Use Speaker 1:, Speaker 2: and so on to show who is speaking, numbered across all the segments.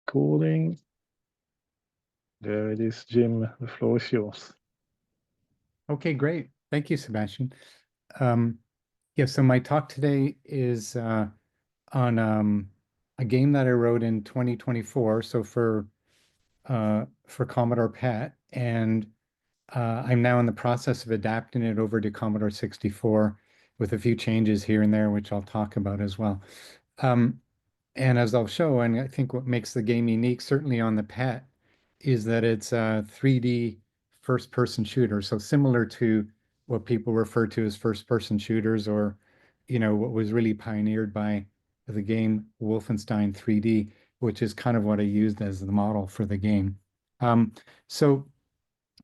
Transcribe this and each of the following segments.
Speaker 1: Recording. There it is, Jim. The floor is yours.
Speaker 2: Okay, great. Thank you, Sebastian. Um, yeah, so my talk today is on a game that I wrote in 2024, so for Commodore PET, and I'm now in the process of adapting it over to Commodore 64 with a few changes here and there, which I'll talk about as well. Um, and as I'll show, and I think what makes the game unique, certainly on the PET, is that it's a 3D first-person shooter. So similar to what people refer to as first-person shooters, or what was really pioneered by the game Wolfenstein 3D, which is kind of what I used as the model for the game. Um, so,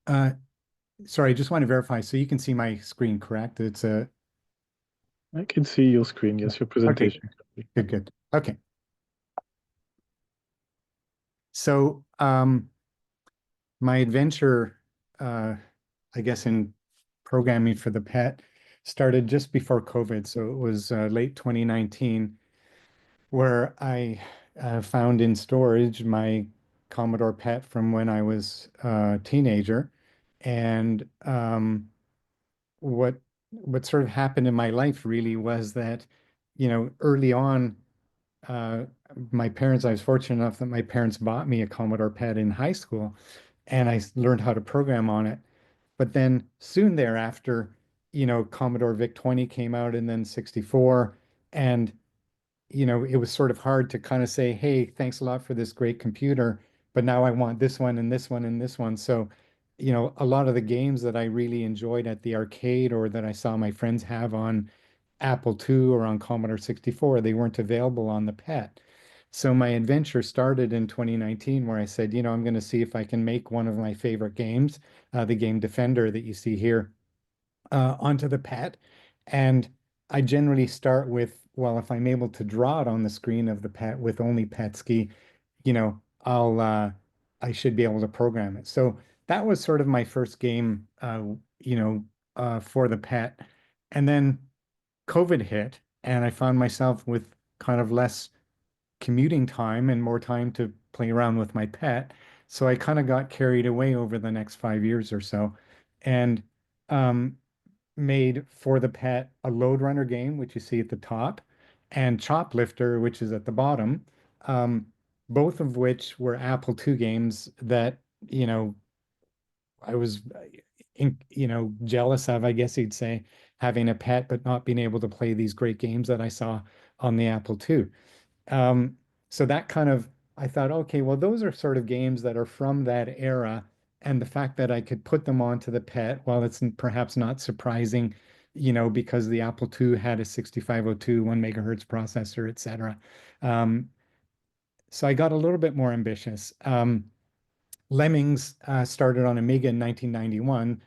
Speaker 2: uh, sorry, I just want to verify. So you can see my screen, correct? It's a
Speaker 1: I can see your screen. Yes, your
Speaker 2: okay,
Speaker 1: presentation.
Speaker 2: good, good. Okay. So, my adventure, uh, I guess, in programming for the PET started just before COVID. So it was late 2019 where I found in storage my Commodore PET from when I was a teenager. And what what sort of happened in my life really was that, early on, uh, I was fortunate enough that my parents bought me a Commodore PET in high school, and learned how to program on it. But then soon thereafter, Commodore VIC-20 came out and then 64. And, it was sort of hard to kind of say, hey, thanks a lot for this great computer, but now I want this one and this one and this one. So, a lot of the games that I really enjoyed at the arcade or that I saw my friends have on Apple II or on Commodore 64, they weren't available on the PET. So my adventure started in 2019 where I said, I'm going to see if I can make one of my favorite games, the game Defender that you see here, onto the PET. And I generally start with, well, if I'm able to draw it on the screen of the PET with only PET I should be able to program it. So that was sort of my first game, for the PET. And then COVID hit, and I found myself with kind of less commuting time and more time to play around with my pet. So I kind of got carried away over the next 5 years or so, and um, made for the pet a Load Runner game, which you see at the top, and Choplifter, which is at the bottom, um, both of which were Apple II games that, you know, I was, jealous of, I guess you'd say, having a pet, but not being able to play these great games that I saw on the Apple II. Um, so that kind of, I thought, okay, well, those are sort of games that are from that era. And the fact that I could put them onto the PET, while it's perhaps not surprising, because the Apple II had a 6502, 1 megahertz processor, et cetera. Um, so I got a little bit more ambitious. Lemmings started on Amiga in 1991,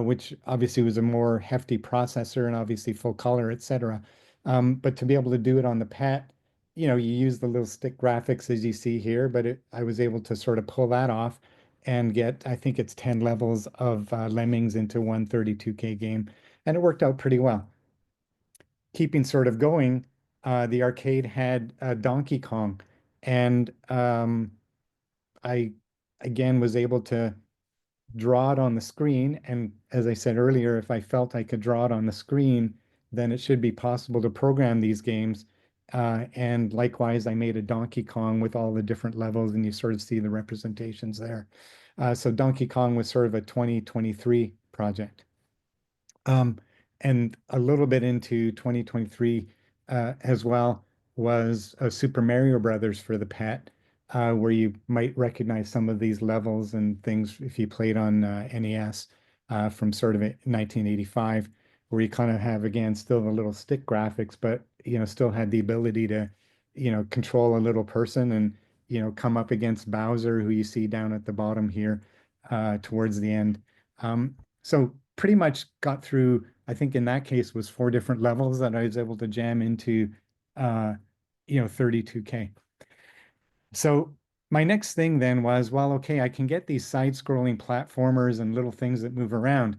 Speaker 2: which obviously was a more hefty processor and obviously full color, et cetera. But to be able to do it on the PET, you use the little stick graphics as you see here, but I was able to sort of pull that off and get, I think it's 10 levels of Lemmings into one 32K game. And it worked out pretty well. Keeping sort of going, the arcade had Donkey Kong. And I, again, was able to draw it on the screen. And as I said earlier, if I felt I could draw it on the screen, then it should be possible to program these games. And likewise, I made a Donkey Kong with all the different levels, and you sort of see the representations there. So Donkey Kong was sort of a 2023 project. Um, and a little bit into 2023 as well was Super Mario Brothers for the PET, where you might recognize some of these levels and things if you played on NES from sort of 1985, where you kind of have, again, still the little stick graphics, but, still had the ability to, control a little person and, come up against Bowser, who you see down at the bottom here towards the end. So pretty much got through, I think in that case was 4 different levels that I was able to jam into, uh, 32K. So my next thing then was, well, okay, I can get these side-scrolling platformers and little things that move around.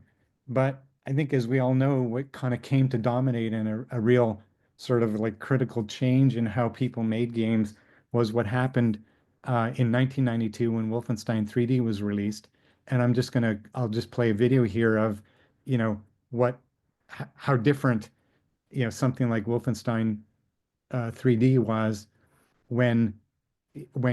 Speaker 2: But I think as we all know, what kind of came to dominate in a real sort of like critical change in how people made games was what happened in 1992 when Wolfenstein 3D was released. And I'll just play a video here of, you know, what, how different, something like Wolfenstein 3D was when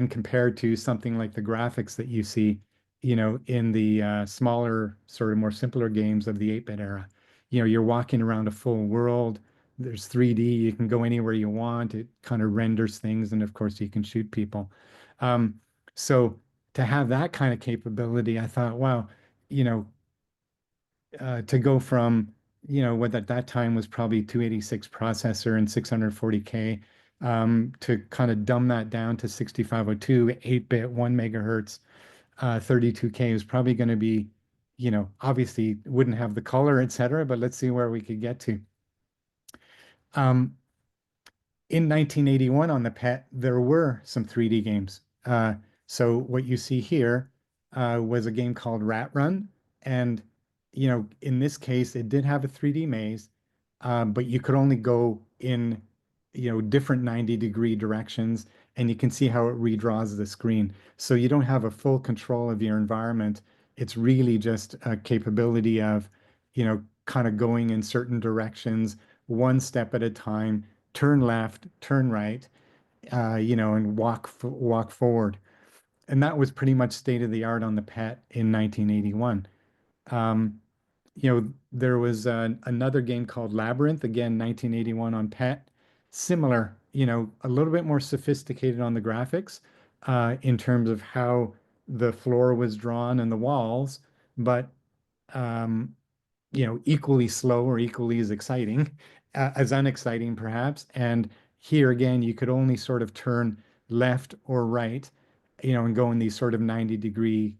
Speaker 2: compared to something like the graphics that you see, in the smaller, sort of more simpler games of the 8-bit era. You're walking around a full world. There's 3D. You can go anywhere you want. It kind of renders things, and of course, you can shoot people. Um, so to have that kind of capability, I thought, wow, you know, to go from, what at that time was probably 286 processor and 640K, to kind of dumb that down to 6502, 8-bit, 1 megahertz, 32K is probably going to be, obviously wouldn't have the color, et cetera, but let's see where we could get to. Um, in 1981 on the PET, there were some 3D games. So what you see here was a game called Rat Run. And, in this case, it did have a 3D maze, but you could only go in, different 90-degree directions, and you can see how it redraws the screen. So you don't have a full control of your environment. It's really just a capability of, kind of going in certain directions, one step at a time, turn left, turn right, and walk forward. And that was pretty much state of the art on the PET in 1981. Um, there was another game called Labyrinth, again, 1981 on PET. Similar, a little bit more sophisticated on the graphics, in terms of how the floor was drawn and the walls, but um, equally slow or equally as exciting, as unexciting perhaps. And here again, you could only sort of turn left or right, and go in these sort of 90-degree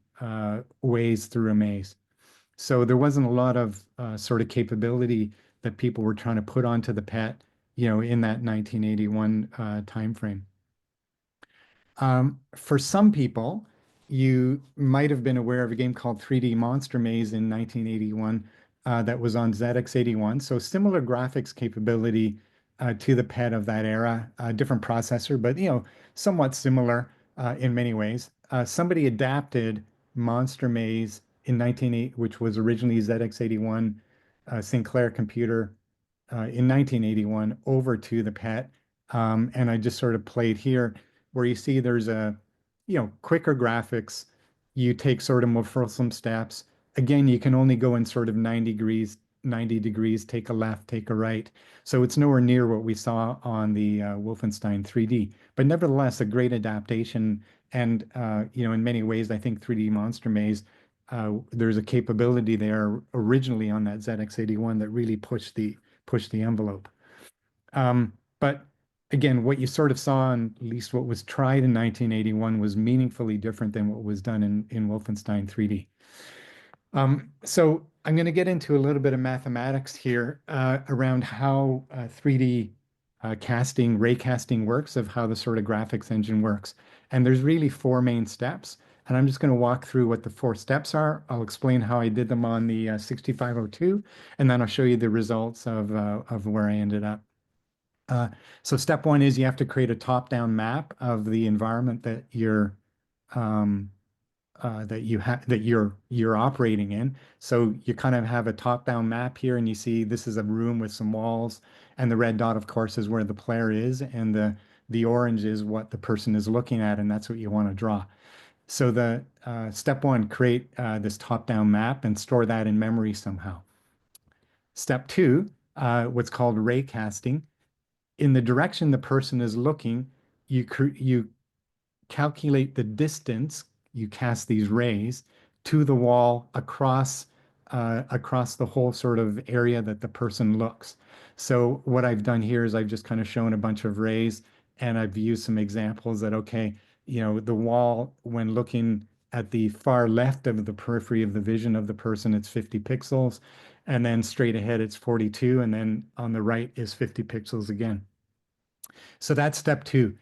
Speaker 2: ways through a maze. So there wasn't a lot of sort of capability that people were trying to put onto the PET, in that 1981 timeframe. For some people, you might have been aware of a game called 3D Monster Maze in 1981, that was on ZX81. So similar graphics capability to the PET of that era, different processor, but somewhat similar in many ways. Somebody adapted Monster Maze in 1980, which was originally ZX81 Sinclair computer, in 1981 over to the PET. And I just sort of played here where you see there's quicker graphics. You take sort of more fulsome steps. Again, you can only go in sort of 90 degrees, take a left, take a right. So it's nowhere near what we saw on the Wolfenstein 3D, but nevertheless, a great adaptation. And, in many ways, I think 3D Monster Maze, there's a capability there originally on that ZX81 that really pushed the envelope. But again, what you sort of saw, and at least what was tried in 1981, was meaningfully different than what was done in Wolfenstein 3D. So I'm going to get into a little bit of mathematics here around how 3D casting, ray casting works, of how the sort of graphics engine works. And there's really four main steps. And I'm just going to walk through what the four steps are. I'll explain how I did them on the 6502, and then I'll show you the results of where I ended up. Uh, so step one is you have to create a top-down map of the environment that um, you're operating in. So you kind of have a top-down map here, and you see this is a room with some walls, and the red dot, of course, is where the player is, and the orange is what the person is looking at, and that's what you want to draw. So the step one, create this top-down map and store that in memory somehow. Step two, what's called ray casting. In the direction the person is looking, you calculate the distance, you cast these rays to the wall across the whole sort of area that the person looks. So what I've done here is I've just kind of shown a bunch of rays, and I've used some examples that, okay, the wall, when looking at the far left of the periphery of the vision of the person, it's 50 pixels. And then straight ahead, it's 42. And then on the right is 50 pixels again. So that's step two.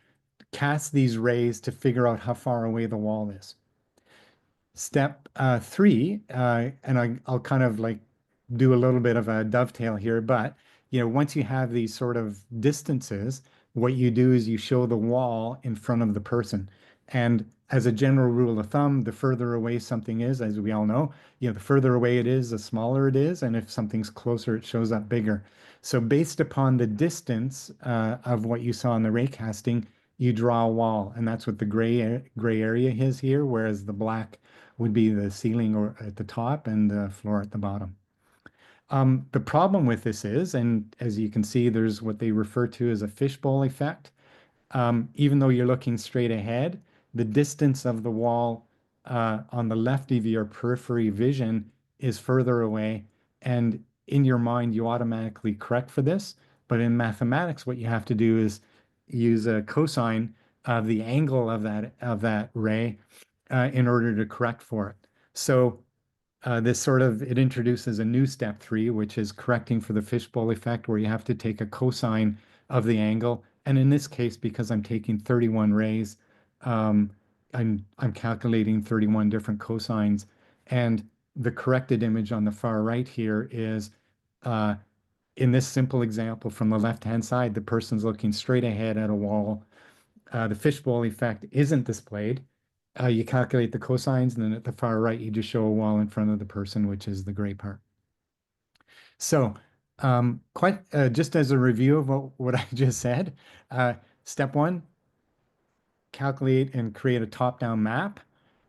Speaker 2: Cast these rays to figure out how far away the wall is. Step three, and I'll kind of like do a little bit of a dovetail here, but once you have these sort of distances, what you do is you show the wall in front of the person. And as a general rule of thumb, the further away something is, as we all know, the further away it is, the smaller it is. And if something's closer, it shows up bigger. So based upon the distance of what you saw in the ray casting, you draw a wall. And that's what the gray area is here, whereas the black would be the ceiling or at the top and the floor at the bottom. The problem with this is, and as you can see, there's what they refer to as a fishbowl effect. Even though you're looking straight ahead, the distance of the wall on the left of your periphery vision is further away. And in your mind, you automatically correct for this. But in mathematics, what you have to do is use a cosine of the angle of that ray in order to correct for it. So this sort of it introduces a new step three, which is correcting for the fishbowl effect, where you have to take a cosine of the angle. And in this case, because I'm taking 31 rays, um, I'm calculating 31 different cosines. And the corrected image on the far right here is uh, in this simple example from the left-hand side, the person's looking straight ahead at a wall. The fishbowl effect isn't displayed. You calculate the cosines, and then at the far right, you just show a wall in front of the person, which is the gray part. So, quite just as a review of what I just said, uh, step one, calculate and create a top-down map.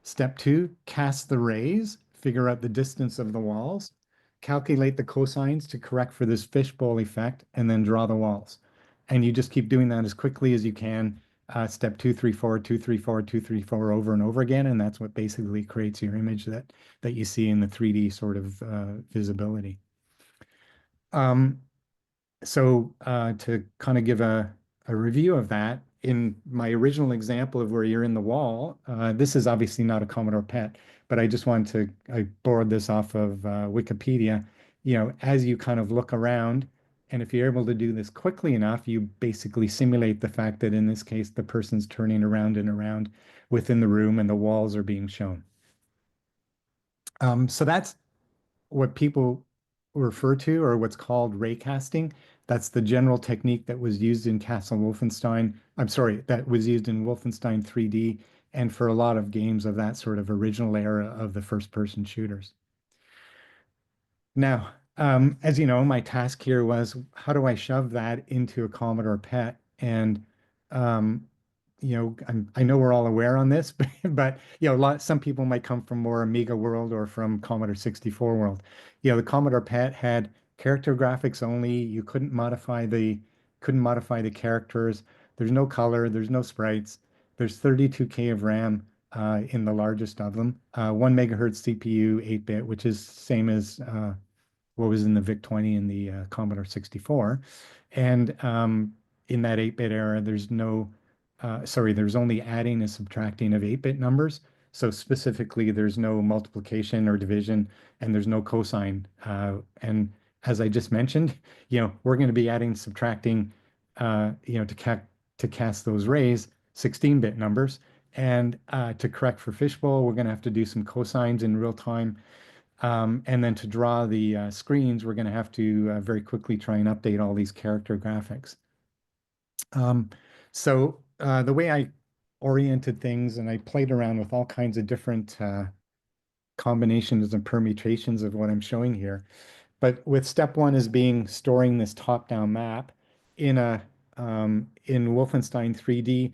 Speaker 2: Step two, cast the rays, figure out the distance of the walls, calculate the cosines to correct for this fishbowl effect, and then draw the walls. And you just keep doing that as quickly as you can. Step two, three, four, two, three, four, two, three, four, over and over again, and that's what basically creates your image that you see in the 3D sort of visibility. Um, so to kind of give a review of that, in my original example of where you're in the wall, this is obviously not a Commodore PET, but I just wanted I borrowed this off of Wikipedia. As you kind of look around, and if you're able to do this quickly enough, you basically simulate the fact that in this case, the person's turning around and around within the room and the walls are being shown. So that's what people refer to or what's called raycasting. That's the general technique that was used in Castle Wolfenstein. I'm sorry, that was used in Wolfenstein 3D and for a lot of games of that sort of original era of the first-person shooters. Now, as you know, my task here was how do I shove that into a Commodore PET? And um, I know we're all aware on this, but some people might come from more Amiga world or from Commodore 64 world. The Commodore PET had character graphics only. You couldn't modify the characters. There's no color. There's no sprites. There's 32K of RAM in the largest of them. 1 megahertz CPU, 8-bit, which is same as what was in the VIC-20 and the Commodore 64. And in that 8-bit era, there's only adding and subtracting of 8-bit numbers. So specifically, there's no multiplication or division, and there's no cosine. And as I just mentioned, we're going to be adding, subtracting, to cast those rays, 16-bit numbers. And to correct for fishbowl, we're going to have to do some cosines in real time. And then to draw the screens, we're going to have to very quickly try and update all these character graphics. So the way I oriented things and I played around with all kinds of different combinations and permutations of what I'm showing here. But with step one as being storing this top-down map in Wolfenstein 3D,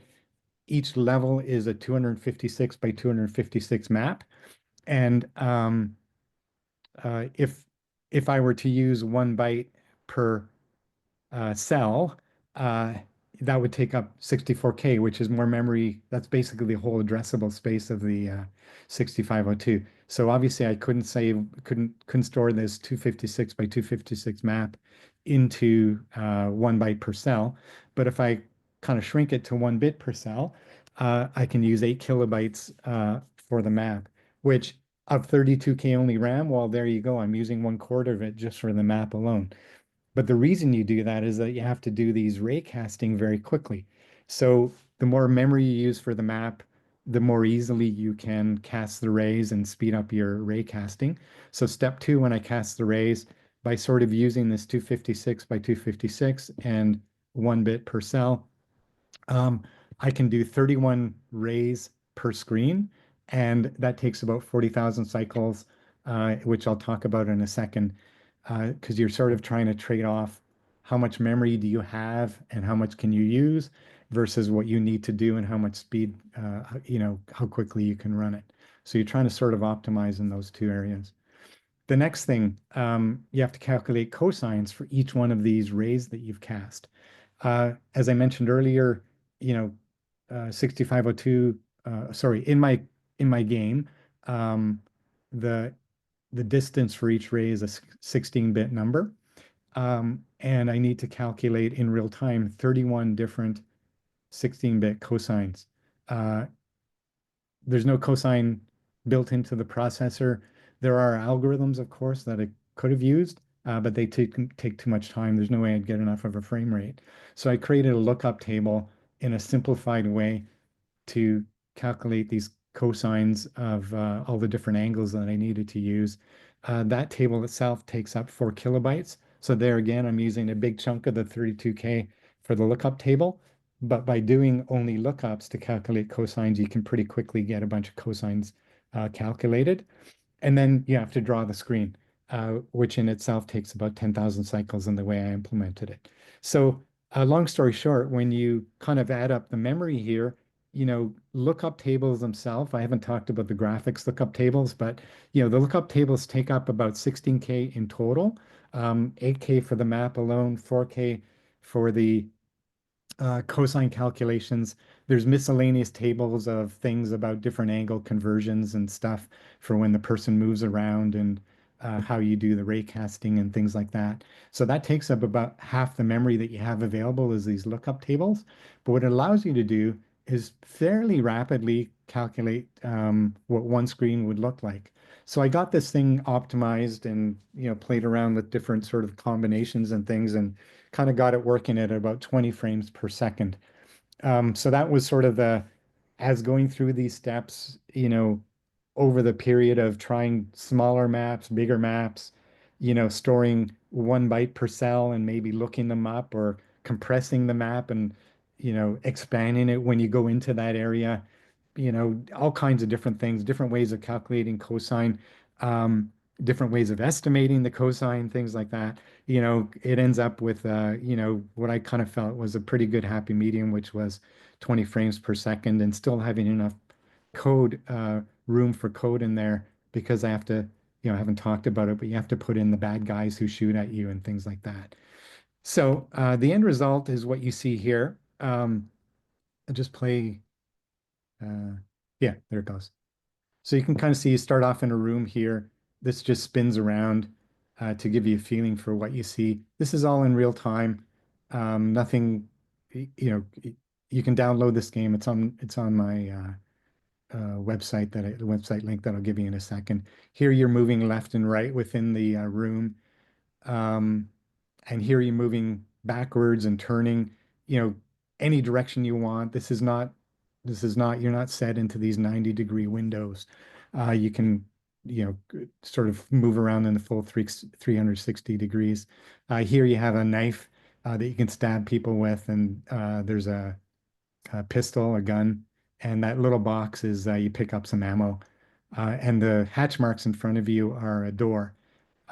Speaker 2: each level is a 256 by 256 map. And if I were to use 1 byte per cell, uh, that would take up 64K, which is more memory. That's basically the whole addressable space of the 6502. So obviously, I couldn't store this 256 by 256 map into 1 byte per cell. But if I kind of shrink it to 1 bit per cell, I can use 8 kilobytes for the map, which of 32K only RAM, well, there you go. I'm using 1/4 of it just for the map alone. But the reason you do that is that you have to do these ray casting very quickly. So the more memory you use for the map, the more easily you can cast the rays and speed up your ray casting. So step two, when I cast the rays, by sort of using this 256 by 256 and 1 bit per cell, um, I can do 31 rays per screen, and that takes about 40,000 cycles, which I'll talk about in a second, because you're sort of trying to trade off how much memory do you have and how much can you use versus what you need to do and how much speed, how quickly you can run it. So you're trying to sort of optimize in those two areas. The next thing, you have to calculate cosines for each one of these rays that you've cast. As I mentioned earlier, 6502, sorry, in my game, um, the the distance for each ray is a 16-bit number. And I need to calculate in real time 31 different 16-bit cosines. Uh, there's no cosine built into the processor. There are algorithms, of course, that I could have used, but they take too much time. There's no way I'd get enough of a frame rate. So I created a lookup table in a simplified way to calculate these cosines of all the different angles that I needed to use. That table itself takes up 4 KB. So there again, I'm using a big chunk of the 32K for the lookup table. But by doing only lookups to calculate cosines, you can pretty quickly get a bunch of cosines calculated. And then you have to draw the screen, which in itself takes about 10,000 cycles in the way I implemented it. So, long story short, when you kind of add up the memory here, lookup tables themselves, I haven't talked about the graphics lookup tables, but the lookup tables take up about 16K in total, 8K for the map alone, 4K for the cosine calculations. There's miscellaneous tables of things about different angle conversions and stuff for when the person moves around and how you do the ray casting and things like that. So that takes up about half the memory that you have available is these lookup tables. But what it allows you to do is fairly rapidly calculate what one screen would look like. So I got this thing optimized and played around with different sort of combinations and things and kind of got it working at about 20 frames per second. So that was sort of as going through these steps, over the period of trying smaller maps, bigger maps, storing 1 byte per cell and maybe looking them up or compressing the map and, expanding it when you go into that area, all kinds of different things, different ways of calculating cosine, um, different ways of estimating the cosine, things like that. It ends up with, what I kind of felt was a pretty good happy medium, which was 20 frames per second and still having enough code, room for code in there because I have to, I haven't talked about it, but you have to put in the bad guys who shoot at you and things like that. So the end result is what you see here. I'll just play, uh, yeah, there it goes. So you can kind of see you start off in a room here. This just spins around to give you a feeling for what you see. This is all in real time. Nothing, you can download this game. It's on my website the website link that I'll give you in a second. Here you're moving left and right within the room. Um, and here you're moving backwards and turning, you know, any direction you want. This is not, you're not set into these 90-degree windows. You can, sort of move around in the full 360 degrees. Here you have a knife that you can stab people with, and there's a pistol, a gun, and that little box is you pick up some ammo. And the hatch marks in front of you are a door.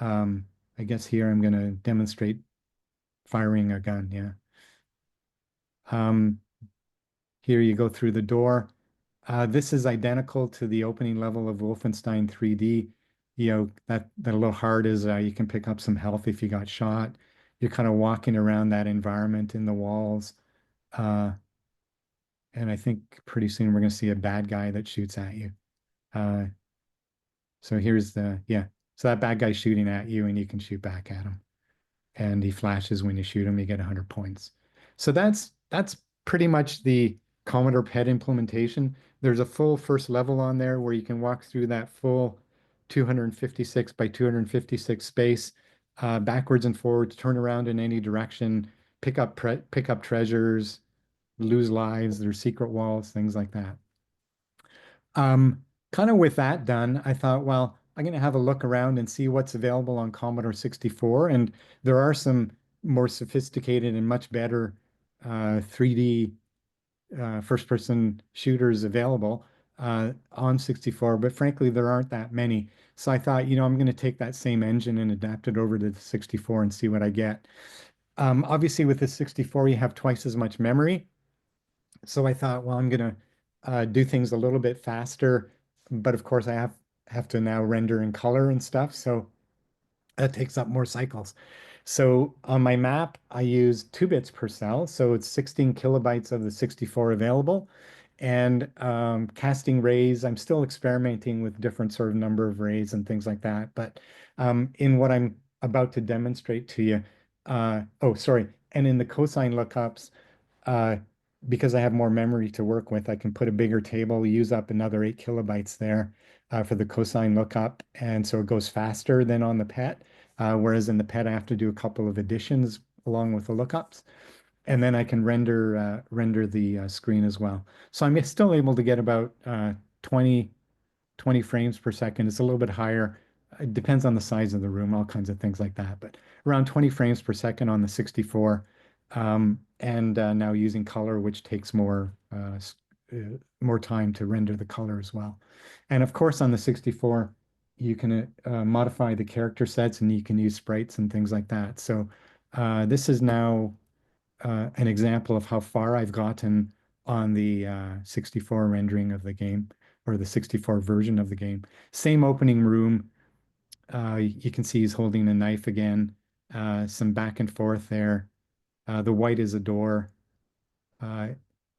Speaker 2: Um, I guess here I'm going to demonstrate firing a gun. Yeah. Um, Here you go through the door. This is identical to the opening level of Wolfenstein 3D. That little heart is you can pick up some health if you got shot. You're kind of walking around that environment in the walls. Uh, and I think pretty soon we're going to see a bad guy that shoots at you. Uh, so yeah. So that bad guy's shooting at you and you can shoot back at him. And he flashes when you shoot him, you get 100 points. So that's pretty much the Commodore PET implementation. There's a full first level on there where you can walk through that full 256 by 256 space, backwards and forwards, turn around in any direction, pick up treasures, lose lives, there's secret walls, things like that. Kind of with that done, I thought, well, I'm going to have a look around and see what's available on Commodore 64. And there are some more sophisticated and much better 3D first-person shooters available. on 64, but frankly, there aren't that many. So I thought, I'm going to take that same engine and adapt it over to the 64 and see what I get. Obviously, with the 64, you have twice as much memory. So I thought, well, I'm going to do things a little bit faster, but of course, I have to now render in color and stuff. So that takes up more cycles. So on my map, I use 2 bits per cell. So it's 16 kilobytes of the 64 available. And casting rays, I'm still experimenting with different sort of number of rays and things like that. But in what I'm about to demonstrate to you, oh, sorry. And in the cosine lookups, uh, because I have more memory to work with, I can put a bigger table, use up another 8 kilobytes there for the cosine lookup. And so it goes faster than on the PET. Whereas in the PET, I have to do a couple of additions along with the lookups. And then I can render the screen as well. So I'm still able to get about 20, 20 frames per second. It's a little bit higher. It depends on the size of the room, all kinds of things like that. But around 20 frames per second on the 64. And now using color, which takes more time to render the color as well. And of course, on the 64, you can modify the character sets and you can use sprites and things like that. So this is now an example of how far I've gotten on the 64 rendering of the game or the 64 version of the game. Same opening room. You can see he's holding a knife again. Some back and forth there. The white is a door. Uh,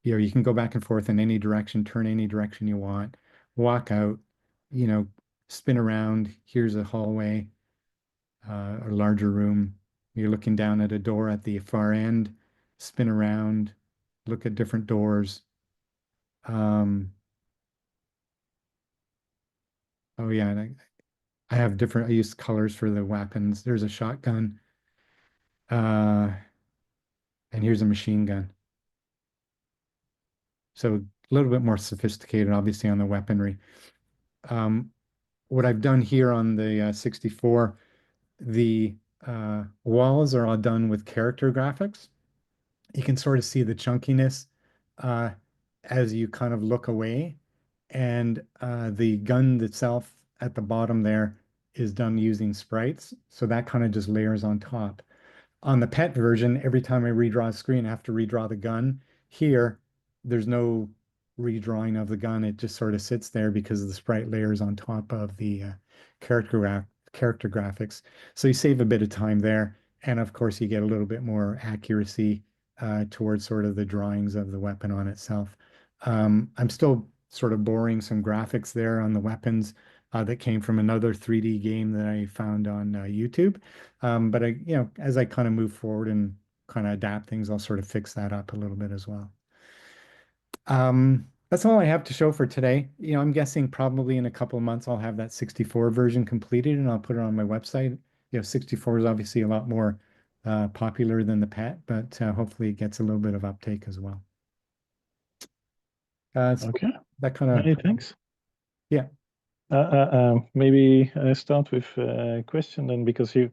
Speaker 2: you can go back and forth in any direction, turn any direction you want, walk out, you know, spin around. Here's a hallway, a larger room. You're looking down at a door at the far end, spin around, look at different doors. Um, oh yeah, and I have different, I use colors for the weapons. There's a shotgun, uh, and here's a machine gun. So a little bit more sophisticated, obviously, on the weaponry. Um, what I've done here on the 64, the walls are all done with character graphics. You can sort of see the chunkiness uh, as you kind of look away. And the gun itself at the bottom there is done using sprites. So that kind of just layers on top. On the PET version, every time I redraw a screen, I have to redraw the gun. Here, there's no redrawing of the gun. It just sort of sits there because the sprite layers on top of the character graphics. So you save a bit of time there. And of course, you get a little bit more accuracy towards sort of the drawings of the weapon on itself. I'm still sort of borrowing some graphics there on the weapons that came from another 3D game that I found on YouTube. But as I kind of move forward and kind of adapt things, I'll sort of fix that up a little bit as well. That's all I have to show for today. I'm guessing probably in a couple of months I'll have that 64 version completed and I'll put it on my website. 64 is obviously a lot more popular than the PET, but hopefully it gets a little bit of uptake as well. So
Speaker 1: Okay,
Speaker 2: that kind of,
Speaker 1: many thanks.
Speaker 2: yeah.
Speaker 1: Maybe I start with a question then, because you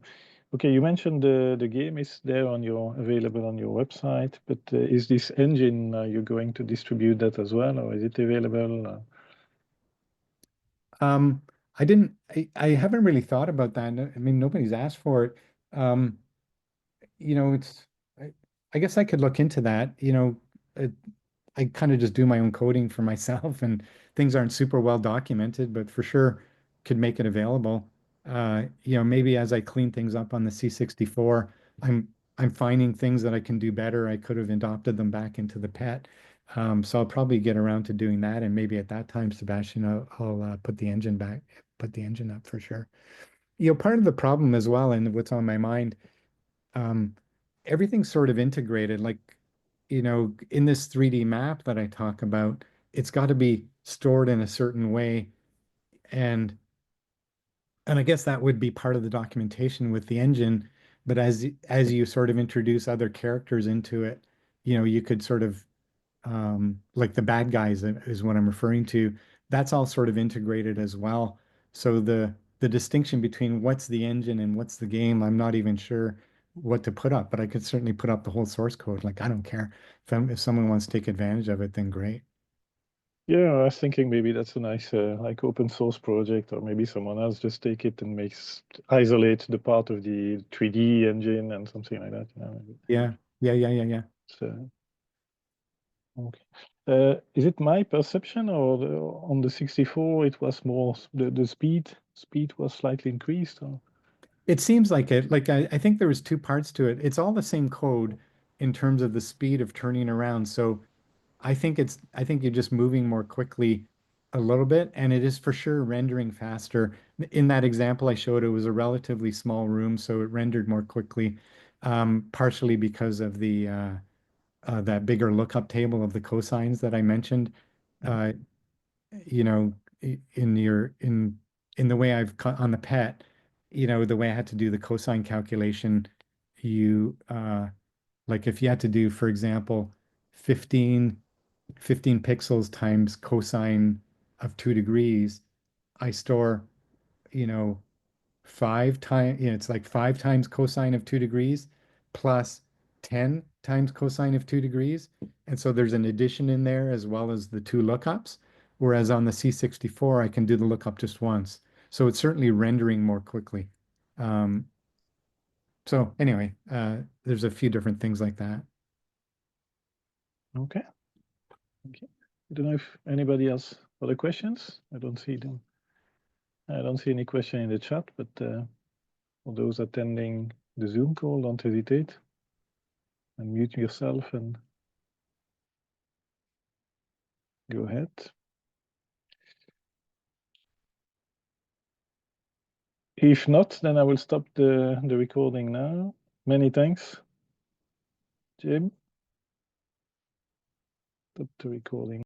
Speaker 1: mentioned the game is there available on your website, but is this engine, you're going to distribute that as well, or is it available?
Speaker 2: Um, I haven't really thought about that. I mean, nobody's asked for it. Um, it's, I, I guess I could look into that. Uh, I kind of just do my own coding for myself, and things aren't super well documented, but for sure could make it available. Maybe as I clean things up on the C64, I'm I'm finding things that I can do better. I could have adopted them back into the PET. So I'll probably get around to doing that, and maybe at that time, Sebastian, I'll put the engine up for sure. Part of the problem as well, and what's on my mind, um, everything's sort of integrated. Like, in this 3D map that I talk about, it's got to be stored in a certain way. And I guess that would be part of the documentation with the engine. But as you sort of introduce other characters into it, you could sort of like the bad guys is what I'm referring to. That's all sort of integrated as well. So the distinction between what's the engine and what's the game, I'm not even sure what to put up, but I could certainly put up the whole source code. Like I don't care if someone wants to take advantage of it, then great.
Speaker 1: Yeah, I was thinking maybe that's a nice like open source project, or maybe someone else just take it and isolate the part of the 3D engine and something like that. Maybe.
Speaker 2: Yeah, yeah.
Speaker 1: So, okay. Is it my perception, or on the 64 it was more the speed was slightly increased? Or?
Speaker 2: It seems like it. Like I think there was two parts to it. It's all the same code in terms of the speed of turning around. So I think you're just moving more quickly a little bit, and it is for sure rendering faster. In that example I showed, it was a relatively small room, so it rendered more quickly, partially because of the that bigger lookup table of the cosines that I mentioned.
Speaker 1: Mhm.
Speaker 2: Uh, you know, in in the way on the PET, the way I had to do the cosine calculation, you like if you had to do, for example, 15 15 pixels times cosine of 2 degrees, I store, you know, it's like 5 times cosine of 2 degrees plus 10 times cosine of 2 degrees. And so there's an addition in there as well as the two lookups. Whereas on the C64, I can do the lookup just once. So it's certainly rendering more quickly. Um, so anyway, there's a few different things like that.
Speaker 1: Okay. Okay. I don't know if anybody else other questions. I don't see them. I don't see any question in the chat, but for those attending the Zoom call, don't hesitate and mute yourself and go ahead. If not, then I will stop the recording now. Many thanks, Jim. Stop the recording.